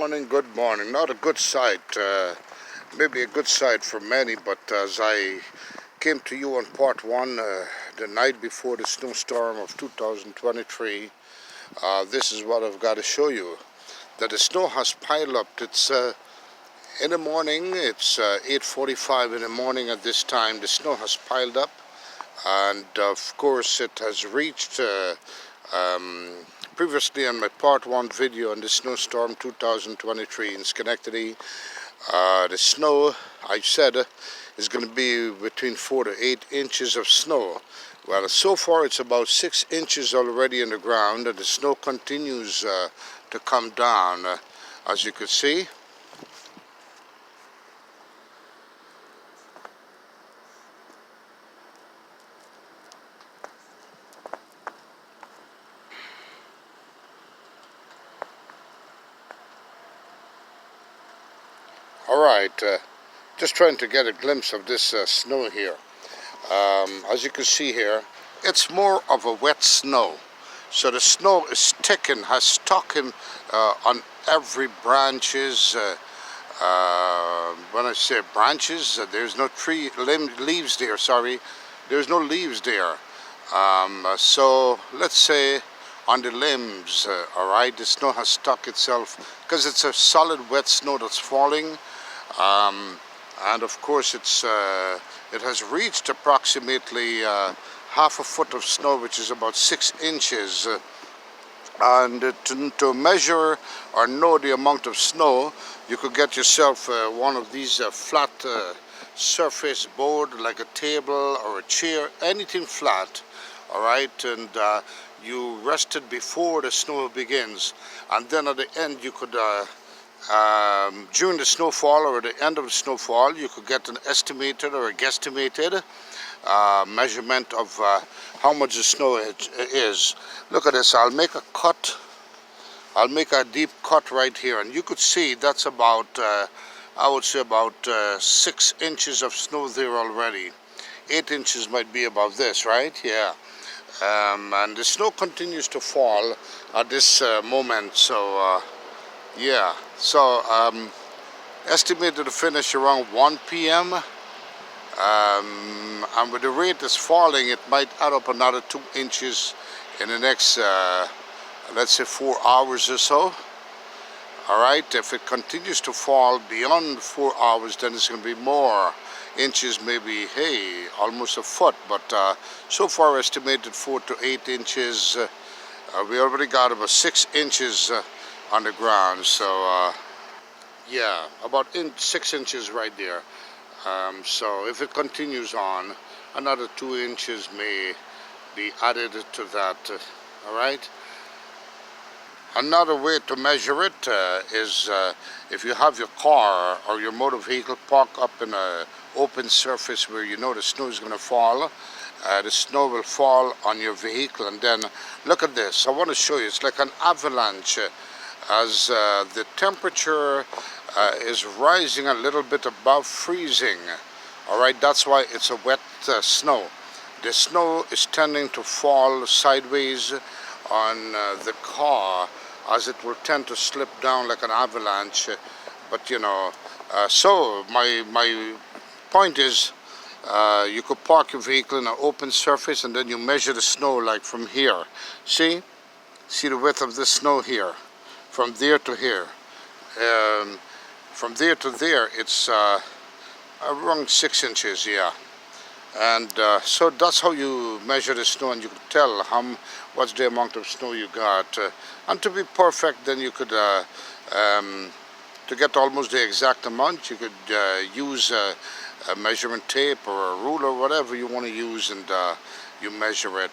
good morning. Not a good sight, maybe a good sight for many, but as I came to you on part one the night before the snowstorm of 2023, this is what I've got to show you. That the snow has piled up. It's in the morning, it's 8:45 in the morning at this time. The snow has piled up, and of course it has reached previously on my part one video on the snowstorm 2023 in Schenectady. The snow, I said, is going to be between 4 to 8 inches of snow. Well, so far it's about 6 inches already in the ground, and the snow continues to come down, as you can see. Alright, just trying to get a glimpse of this snow here. As you can see here, it's more of a wet snow. So the snow is thick and has stuck in on every branches. When I say branches, there's no leaves there, sorry. There's no leaves there. So let's say on the limbs, alright, the snow has stuck itself because it's a solid wet snow that's falling. And of course it has reached approximately half a foot of snow, which is about 6 inches. And to measure or know the amount of snow, you could get yourself one of these flat surface board, like a table or a chair, anything flat, alright, and you rest it before the snow begins, and then at the end you could during the snowfall or at the end of the snowfall, you could get an estimated or a guesstimated measurement of how much the snow is. Look at this. I'll make a cut. I'll make a deep cut right here, and you could see that's about I would say about 6 inches of snow there already. 8 inches might be above this, right? Yeah. And the snow continues to fall at this moment, so yeah, so estimated to finish around 1 p.m. And with the rate that's falling, it might add up another 2 inches in the next, let's say, 4 hours or so. Alright, if it continues to fall beyond 4 hours, then it's going to be more inches, maybe, hey, almost a foot. But so far estimated 4 to 8 inches. We already got about 6 inches on the ground, so yeah, about 6 inches right there. So if it continues on, another 2 inches may be added to that. All right. Another way to measure it is if you have your car or your motor vehicle parked up in an open surface where you know the snow is going to fall. The snow will fall on your vehicle, and then look at this. I want to show you. It's like an avalanche. As the temperature is rising a little bit above freezing. Alright, that's why it's a wet snow. The snow is tending to fall sideways on the car, as it will tend to slip down like an avalanche. But you know, so my point is, you could park your vehicle in an open surface, and then you measure the snow like from here. See the width of the snow here. From there to here, from there to there, it's around 6 inches, yeah. And so that's how you measure the snow, and you can tell what's the amount of snow you got. And to be perfect, then you could, to get almost the exact amount, you could use a measurement tape or a ruler, whatever you want to use, and you measure it.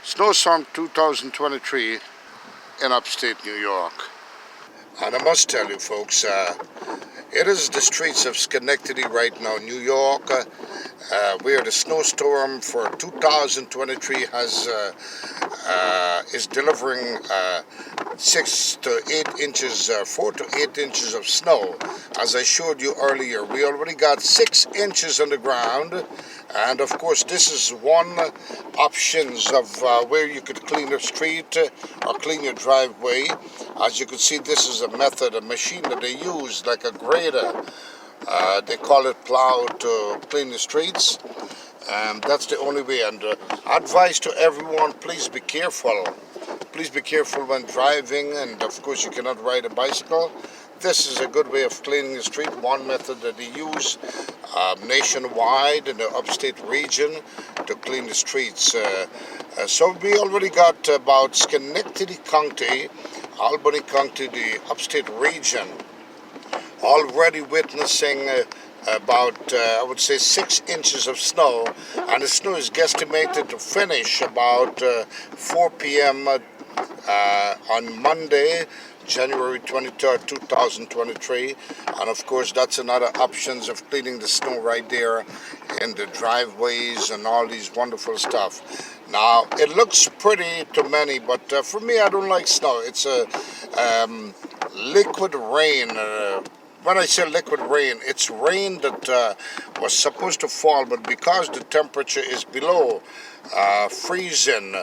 Snowstorm 2023. In upstate New York. And I must tell you folks, it is the streets of Schenectady right now, New York, where the snowstorm for 2023 is delivering 6 to 8 inches, 4 to 8 inches of snow. As I showed you earlier, we already got 6 inches on the ground, And of course, this is one options of where you could clean the street or clean your driveway. As you can see, this is a method, a machine that they use like a grader. They call it plow to clean the streets. That's the only way. And advice to everyone, please be careful. Please be careful when driving, and of course you cannot ride a bicycle. This is a good way of cleaning the street, one method that they use nationwide in the upstate region to clean the streets. So we already got about Schenectady County, Albany County, the upstate region, already witnessing about, I would say, 6 inches of snow, and the snow is guesstimated to finish about 4 p.m. On Monday, January 23rd, 2023. And of course, that's another options of cleaning the snow right there in the driveways and all these wonderful stuff. Now, it looks pretty to many, but for me, I don't like snow. It's a liquid rain. When I say liquid rain, it's rain that was supposed to fall, but because the temperature is below freezing,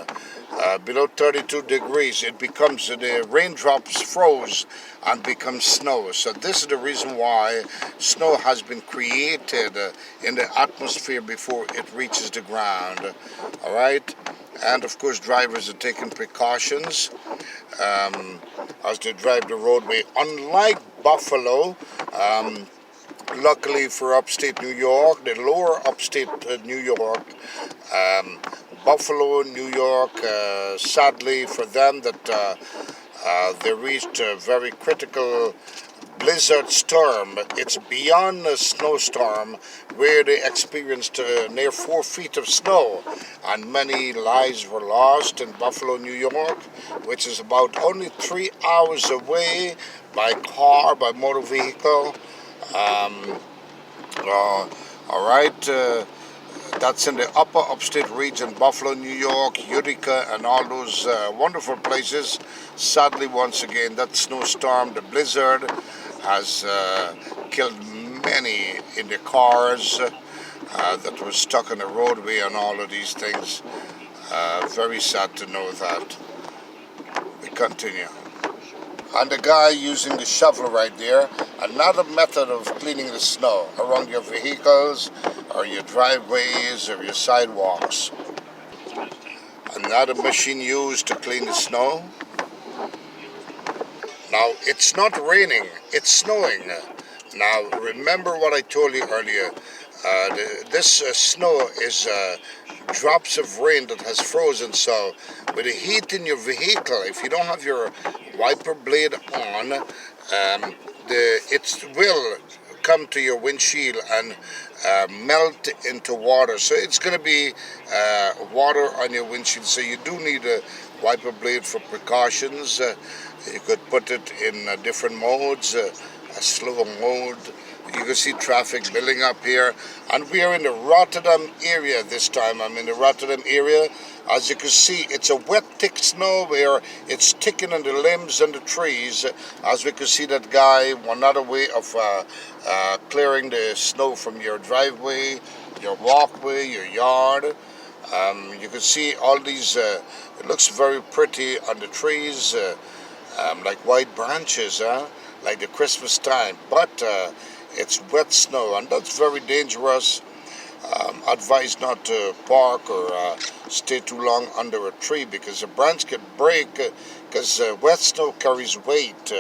below 32 degrees, it becomes, the raindrops froze and becomes snow. So this is the reason why snow has been created in the atmosphere before it reaches the ground. All right? And of course, drivers are taking precautions as they drive the roadway. Unlike Buffalo, luckily for upstate New York, the lower upstate New York, Buffalo, New York, sadly for them that they reached a very critical blizzard storm. It's beyond a snowstorm where they experienced near 4 feet of snow, and many lives were lost in Buffalo, New York, which is about only 3 hours away by car, by motor vehicle. All right. That's in the upper upstate region, Buffalo, New York, Utica, and all those wonderful places. Sadly, once again, that snowstorm, the blizzard, has killed many in the cars that were stuck on the roadway and all of these things. Very sad to know that. We continue. And the guy using the shovel right there, another method of cleaning the snow around your vehicles or your driveways or your sidewalks. Another machine used to clean the snow. Now, it's not raining, it's snowing. Now, remember what I told you earlier. This snow is drops of rain that has frozen, so with the heat in your vehicle, if you don't have your wiper blade on, it will come to your windshield and melt into water. So it's going to be water on your windshield, so you do need a wiper blade for precautions. You could put it in different modes, a slow mode. You can see traffic building up here, and we are in the Rotterdam area this time. I'm in the Rotterdam area. As you can see, it's a wet, thick snow where it's sticking on the limbs and the trees. As we can see that guy, another way of clearing the snow from your driveway, your walkway, your yard. You can see all these, it looks very pretty on the trees, like white branches, like the Christmas time. But it's wet snow, and that's very dangerous. Advised not to park or stay too long under a tree, because a branch can break, because wet snow carries weight.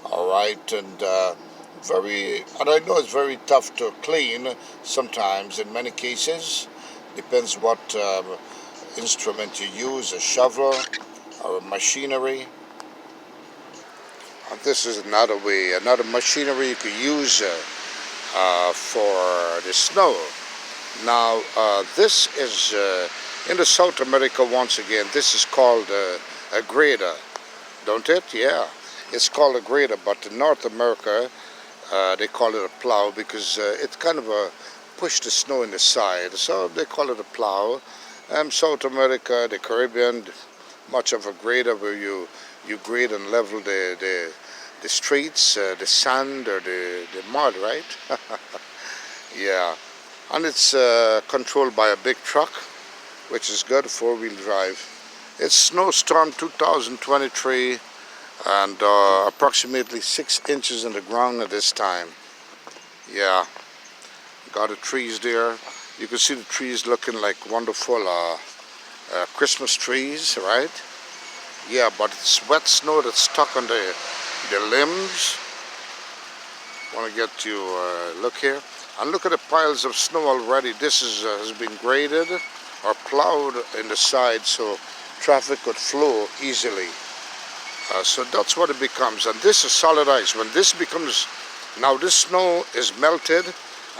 All right, and I know it's very tough to clean sometimes. In many cases, depends what instrument you use, a shovel or a machinery. This is another way, another machinery you could use for the snow. Now, this is in the South America, once again, this is called a grader, don't it? Yeah, it's called a grader, but in North America, they call it a plow, because it kind of push the snow in the side, so they call it a plow. South America, the Caribbean, much of a grader, where you grade and level the streets, the sand or the mud, right? Yeah. and it's controlled by a big truck, which is good, four-wheel drive. It's snowstorm 2023, and approximately 6 inches in the ground at this time. Yeah, got the trees there. You can see the trees looking like wonderful Christmas trees, right? Yeah, but it's wet snow that's stuck on the limbs. Want to get you look here, and look at the piles of snow already. This is has been graded or plowed in the side so traffic could flow easily. So that's what it becomes, and this is solid ice. When this becomes, now this snow is melted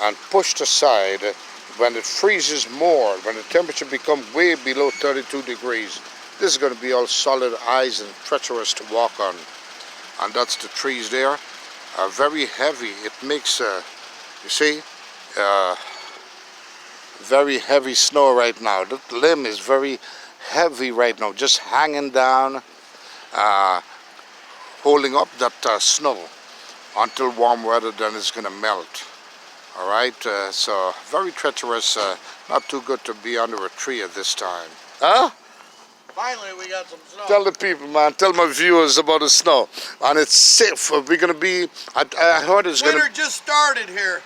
and pushed aside. When it freezes more, when the temperature becomes way below 32 degrees, this is going to be all solid ice and treacherous to walk on. And that's the trees there. Very heavy. It makes, you see, very heavy snow right now. The limb is very heavy right now, just hanging down, holding up that snow until warm weather, then it's going to melt. All right, so very treacherous, not too good to be under a tree at this time. Huh? Finally, we got some snow. Tell the people, man, tell my viewers about the snow. And it's safe. We're going to be, I heard it's going to... Winter just started here.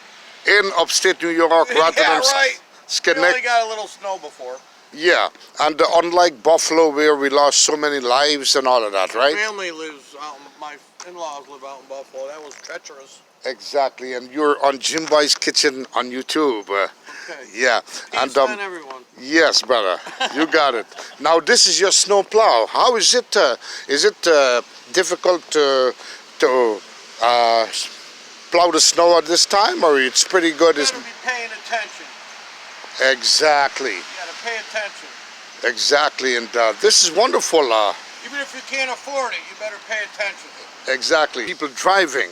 In upstate New York, Rotterdam, yeah, right. Schenectady. We only got a little snow before. Yeah, and unlike Buffalo, where we lost so many lives and all of that, right? My family lives out, my in-laws live out in Buffalo. That was treacherous. Exactly, and you're on Jim Boy's Kitchen on YouTube. Okay. Yeah. Peace and everyone. Yes, brother, you got it. Now this is your snow plow. How is it? Is it difficult to plow the snow at this time, or it's pretty good? You gotta be paying attention. Exactly. You gotta pay attention. Exactly, and this is wonderful. Even if you can't afford it, you better pay attention. Exactly. People driving.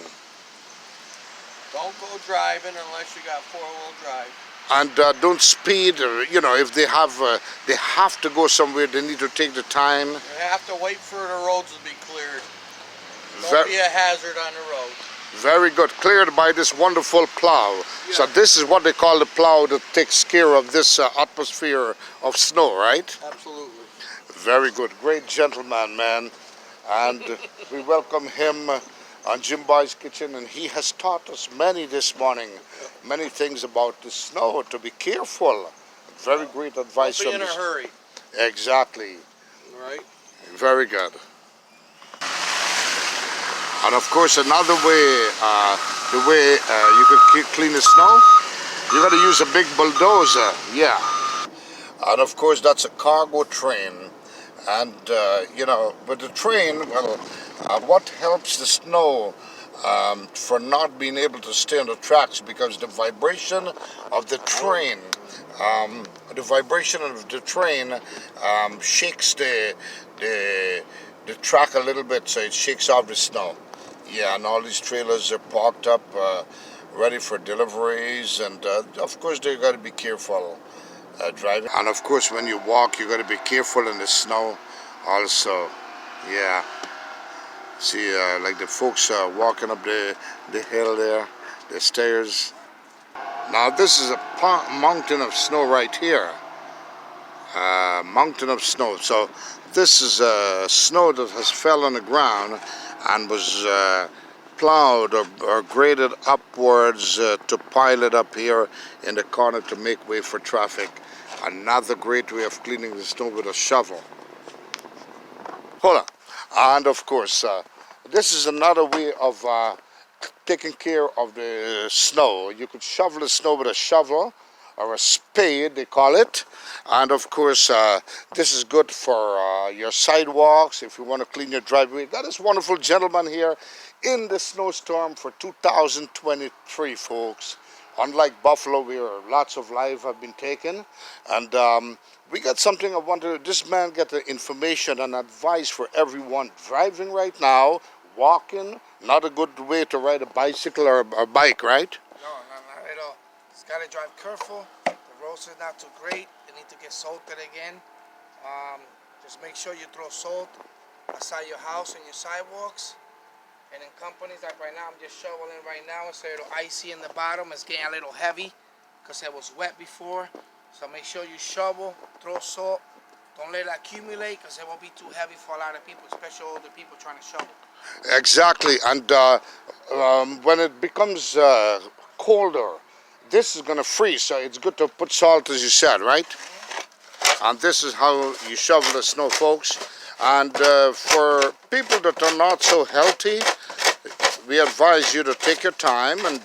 Don't go driving unless you got four-wheel drive. And don't speed. You know, if they have to go somewhere, they need to take the time. You have to wait for the roads to be cleared. Don't be a hazard on the road. Very good. Cleared by this wonderful plow. Yeah. So this is what they call the plow that takes care of this atmosphere of snow, right? Absolutely. Very good. Great gentleman, man. And we welcome him on Jim Boy's Kitchen, and he has taught us this morning, many things about the snow, to be careful. Very great advice. Don't be in a hurry. Exactly. Right. Very good. And of course, another way, the way you could clean the snow, you got to use a big bulldozer. Yeah. And of course, that's a cargo train. And you know, with the train, well, what helps the snow for not being able to stay on the tracks, because the vibration of the train, shakes the track a little bit, so it shakes off the snow. Yeah, and all these trailers are parked up, ready for deliveries, and of course they got to be careful driving. And of course, when you walk, you got to be careful in the snow, also. Yeah. See, like the folks walking up the hill there, the stairs. Now this is a mountain of snow right here. Mountain of snow. So this is snow that has fell on the ground and was plowed or graded upwards to pile it up here in the corner to make way for traffic. Another great way of cleaning the snow with a shovel. Hold on. And of course, this is another way of taking care of the snow. You could shovel the snow with a shovel or a spade, they call it. And of course, this is good for your sidewalks, if you want to clean your driveway. Got this wonderful gentleman here in the snowstorm for 2023, folks. Unlike Buffalo, where lots of lives have been taken. And we got something I wanted. This man got the information and advice for everyone driving right now, walking. Not a good way to ride a bicycle or a bike, right? No, not at all. Just gotta drive careful. The roads are not too great. They need to get salted again. Just make sure you throw salt outside your house and your sidewalks. And in companies, like right now, I'm just shoveling right now. It's a little icy in the bottom. It's getting a little heavy because it was wet before. So make sure you shovel, throw salt. Don't let it accumulate because it will be too heavy for a lot of people, especially older people trying to shovel. Exactly, and when it becomes colder, this is going to freeze, so it's good to put salt, as you said, right? And this is how you shovel the snow, folks. And for people that are not so healthy, we advise you to take your time and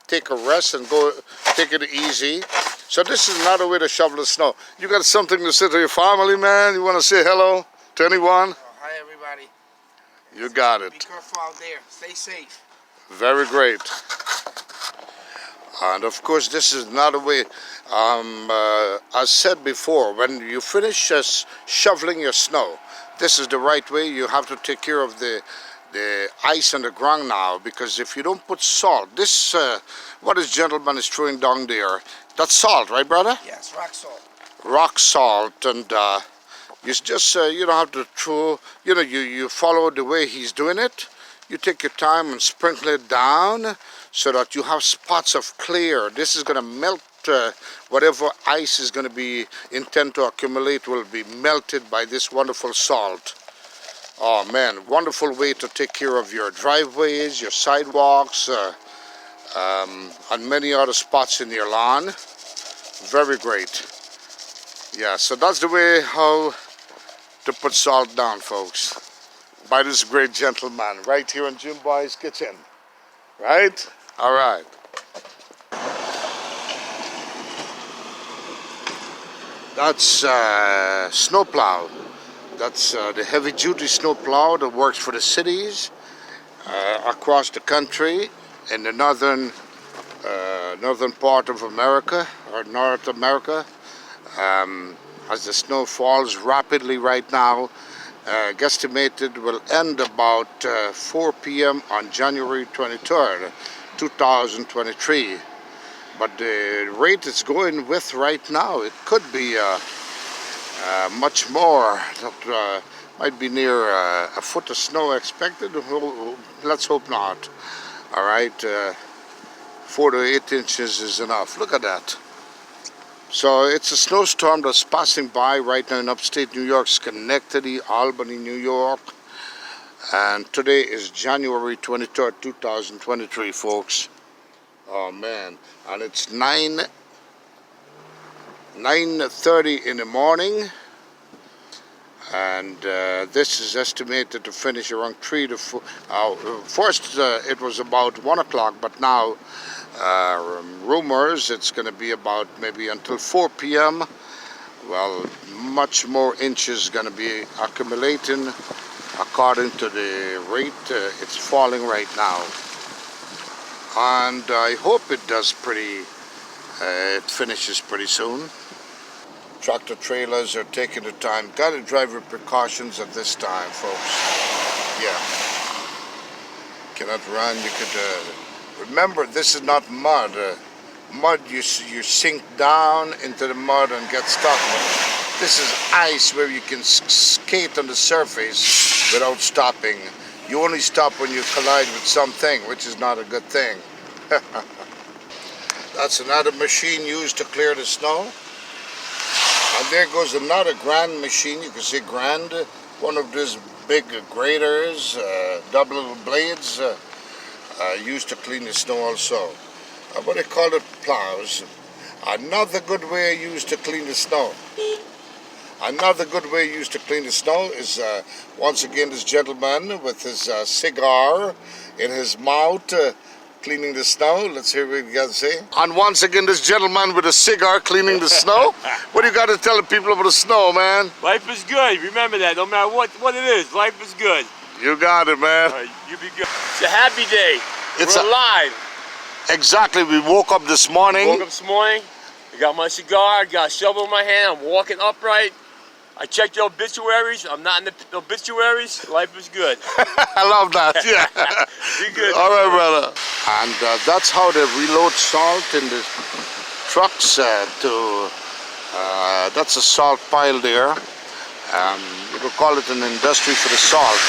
take a rest and go take it easy. So this is another way to shovel the snow. You got something to say to your family, man? You want to say hello to anyone? Hi, everybody. You got it. Be careful out there. Stay safe. Very great. And of course, this is another way. As said before, when you finish shoveling your snow, this is the right way. You have to take care of the ice on the ground now, because if you don't put salt, this what this gentleman is throwing down there, that's salt, right, brother? Yes, rock salt. Rock salt, and you just you don't have to throw. You follow the way he's doing it. You take your time and sprinkle it down so that you have spots of clear. This is going to melt. Whatever ice is going to be intend to accumulate will be melted by this wonderful salt. Oh man, wonderful way to take care of your driveways, your sidewalks, and many other spots in your lawn. Very great. Yeah, so that's the way how to put salt down, folks. By this great gentleman right here in Jim Boy's kitchen. Right? All right. That's snowplow. That's the heavy-duty snowplow that works for the cities across the country in the northern part of America or North America. As the snow falls rapidly right now, guesstimated will end about 4 p.m. on January 23rd, 2023. But the rate it's going with right now, it could be much more. That might be near a foot of snow expected. Let's hope not. All right, 4 to 8 inches is enough. Look at that. So it's a snowstorm that's passing by right now in upstate New York, Schenectady, Albany, New York. And today is January 23rd, 2023, folks. Oh man, and it's 9:30 in the morning, and this is estimated to finish around 3 to 4. First it was about 1 o'clock, but now rumors it's going to be about maybe until 4 p.m. Well, much more inches going to be accumulating according to the rate it's falling right now. And I hope it does it finishes pretty soon. Tractor trailers are taking the time. Got to drive with precautions at this time, folks. Yeah. Cannot run. You could remember, this is not mud. Mud, you sink down into the mud and get stuck. This is ice where you can skate on the surface without stopping. You only stop when you collide with something, which is not a good thing. That's another machine used to clear the snow. And there goes another grand machine. You can see grand, one of these big graders, double blades, used to clean the snow also. What they call it, plows. Another good way used to clean the snow. Another good way used to clean the snow is, once again, this gentleman with his cigar in his mouth cleaning the snow. Let's hear what you got to say. And once again, this gentleman with a cigar cleaning the snow. What do you got to tell the people about the snow, man? Life is good. Remember that. No matter what it is, life is good. You got it, man. You be good. It's a happy day. We're alive. Exactly. We woke up this morning. Woke up this morning. I got my cigar. Got a shovel in my hand. I'm walking upright. I checked the obituaries. I'm not in the obituaries. Life is good. I love that. Yeah. Be good. All right, brother. And that's how they reload salt in the trucks. That's a salt pile there. You could call it an industry for the salt.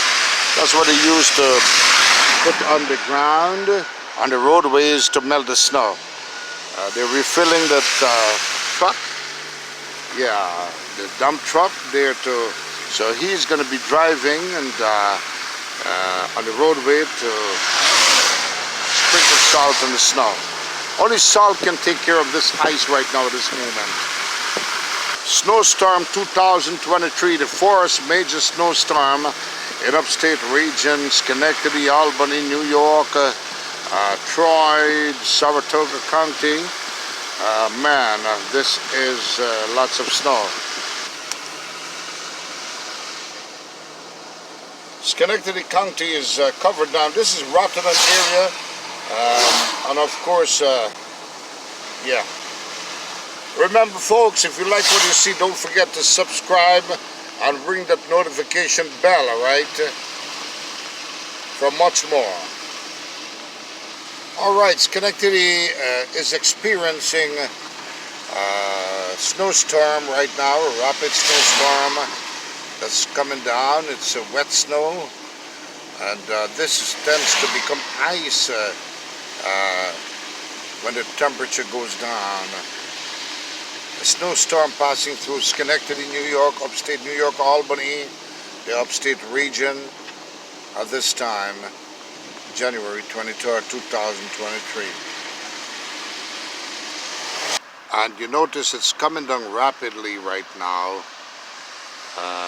That's what they use to put on the ground, on the roadways to melt the snow. They're refilling that truck. Yeah, the dump truck there to. So he's going to be driving and on the roadway to sprinkle salt on the snow. Only salt can take care of this ice right now at this moment. Snowstorm 2023, the fourth major snowstorm in upstate region, Schenectady, Albany, New York, Troy, Saratoga County. Man, this is lots of snow. Schenectady County is covered down. This is Rotterdam area, and of course, yeah. Remember, folks, if you like what you see, don't forget to subscribe and ring that notification bell, all right, for much more. All right, Schenectady is experiencing snowstorm right now, a rapid snowstorm that's coming down. It's a wet snow, and this tends to become ice when the temperature goes down. A snowstorm passing through Schenectady, New York, upstate New York, Albany, the upstate region at this time, January 23rd, 2023. And you notice it's coming down rapidly right now.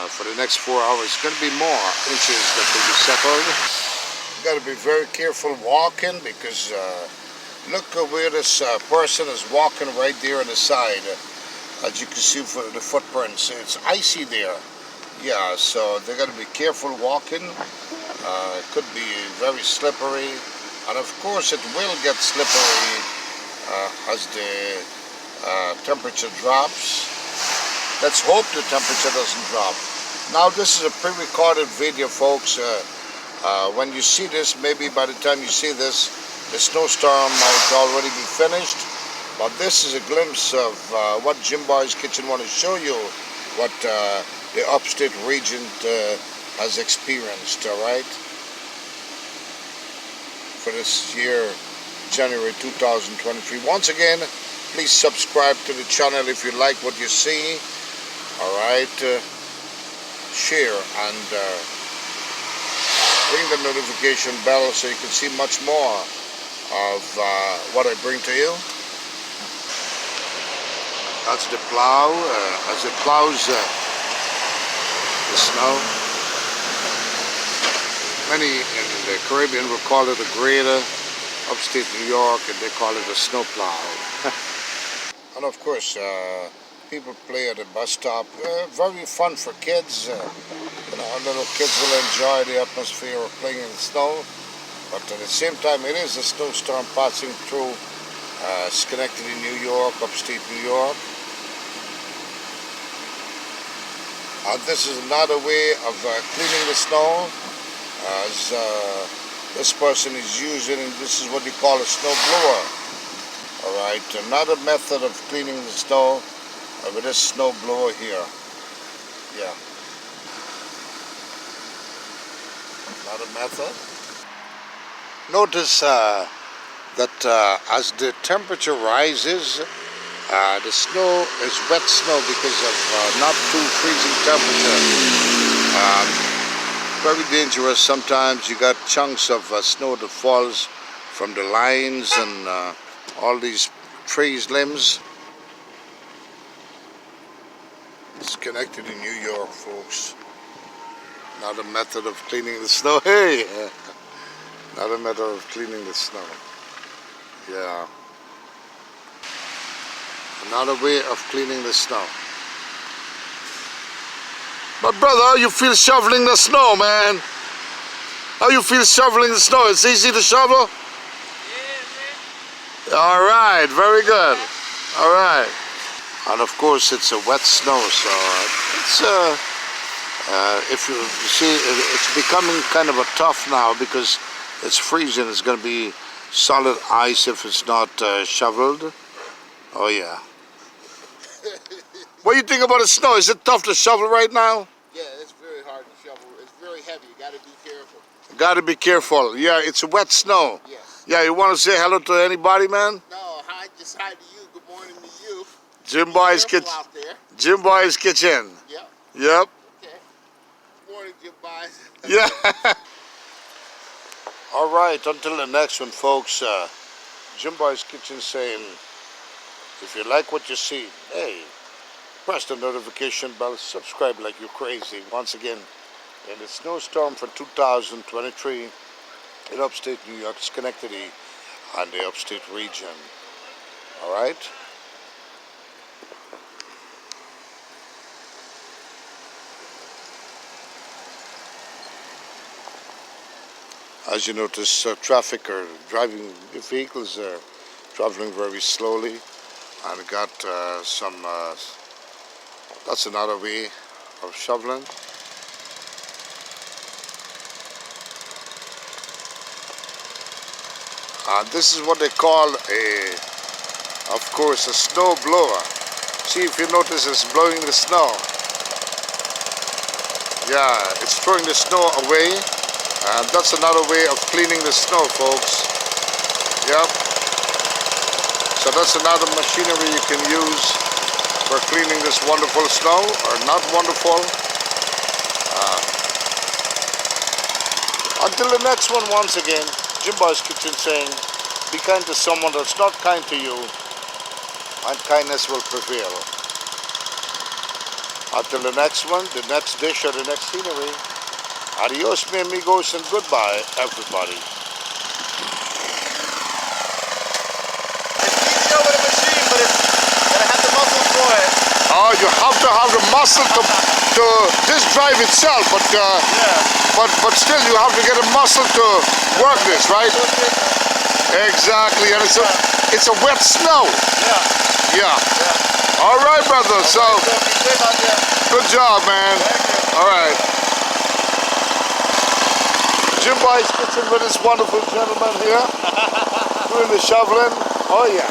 For the next 4 hours, it's going to be more inches that will be settled. You got to be very careful walking because look where this person is walking right there on the side. As you can see for the footprints, it's icy there. Yeah, so they got to be careful walking. It could be very slippery, and of course it will get slippery as the temperature drops. Let's hope the temperature doesn't drop. Now this is a pre-recorded video, folks. When you see this, maybe by the time you see this, the snowstorm might already be finished. But this is a glimpse of what Jim Boy's Kitchen want to show you, what the upstate region has experienced, all right? For this year, January 2023. Once again, please subscribe to the channel if you like what you see, all right? Share and ring the notification bell so you can see much more of what I bring to you. That's the plow, as it plows the snow. Many in the Caribbean will call it a grader, upstate New York, and they call it a snow plow. And of course, people play at the bus stop. Very fun for kids. You know, little kids will enjoy the atmosphere of playing in the snow. But at the same time, it is a snowstorm passing through Schenectady, New York, upstate New York. And this is another way of cleaning the snow, as this person is using, and this is what you call a snow blower. All right, another method of cleaning the snow with this snow blower here. Yeah. Another method. Notice that as the temperature rises, the snow is wet snow because of not too freezing temperature. Very dangerous. Sometimes you got chunks of snow that falls from the lines and all these trees limbs. It's connected in New York, folks. Another method of cleaning the snow. Hey! Another method of cleaning the snow. Yeah. Another way of cleaning the snow. But brother, how you feel shoveling the snow, man? How you feel shoveling the snow? It's easy to shovel? Yeah, man. All right, very good. All right. And of course, it's a wet snow, so it's if you see, it's becoming kind of a tough now because it's freezing. It's going to be solid ice if it's not shoveled. Oh yeah. What do you think about the snow? Is it tough to shovel right now? Yeah, it's very hard to shovel. It's very heavy. You got to be careful. Got to be careful. Yeah, it's wet snow. Yes. Yeah, you want to say hello to anybody, man? No, hi, just hi to you. Good morning to you. Jim Be Boy's careful kitchen. out there. Jim Boy's kitchen. Yep. Yep. Okay. Morning, Jim Boys. Yeah. All right. Until the next one, folks. Jim Boy's kitchen saying, if you like what you see, hey, press the notification bell, subscribe like you're crazy. Once again, in the snowstorm for 2023 in upstate New York, Schenectady, and the upstate region. All right? As you notice, traffic or driving vehicles are traveling very slowly, and got that's another way of shoveling. This is what they call of course, a snow blower. See, if you notice, it's blowing the snow. Yeah, it's throwing the snow away, and that's another way of cleaning the snow, folks. Yep. So that's another machinery you can use for cleaning this wonderful snow, or not wonderful. Until the next one, once again, Jim Boy's Kitchen saying, be kind to someone that's not kind to you, and kindness will prevail. Until the next one, the next dish, or the next scenery, adios, mi amigos, and goodbye, everybody. It's easier with a machine, but it's gotta have the muscle for it. Oh, you have to have the muscle to this drive itself, but but still you have to get a muscle to work this, right? Exactly, and it's a wet snow. Yeah. All right, brother. So good job, man. All right. Jim Boy's Kitchen with this wonderful gentleman here doing the shoveling. Oh yeah.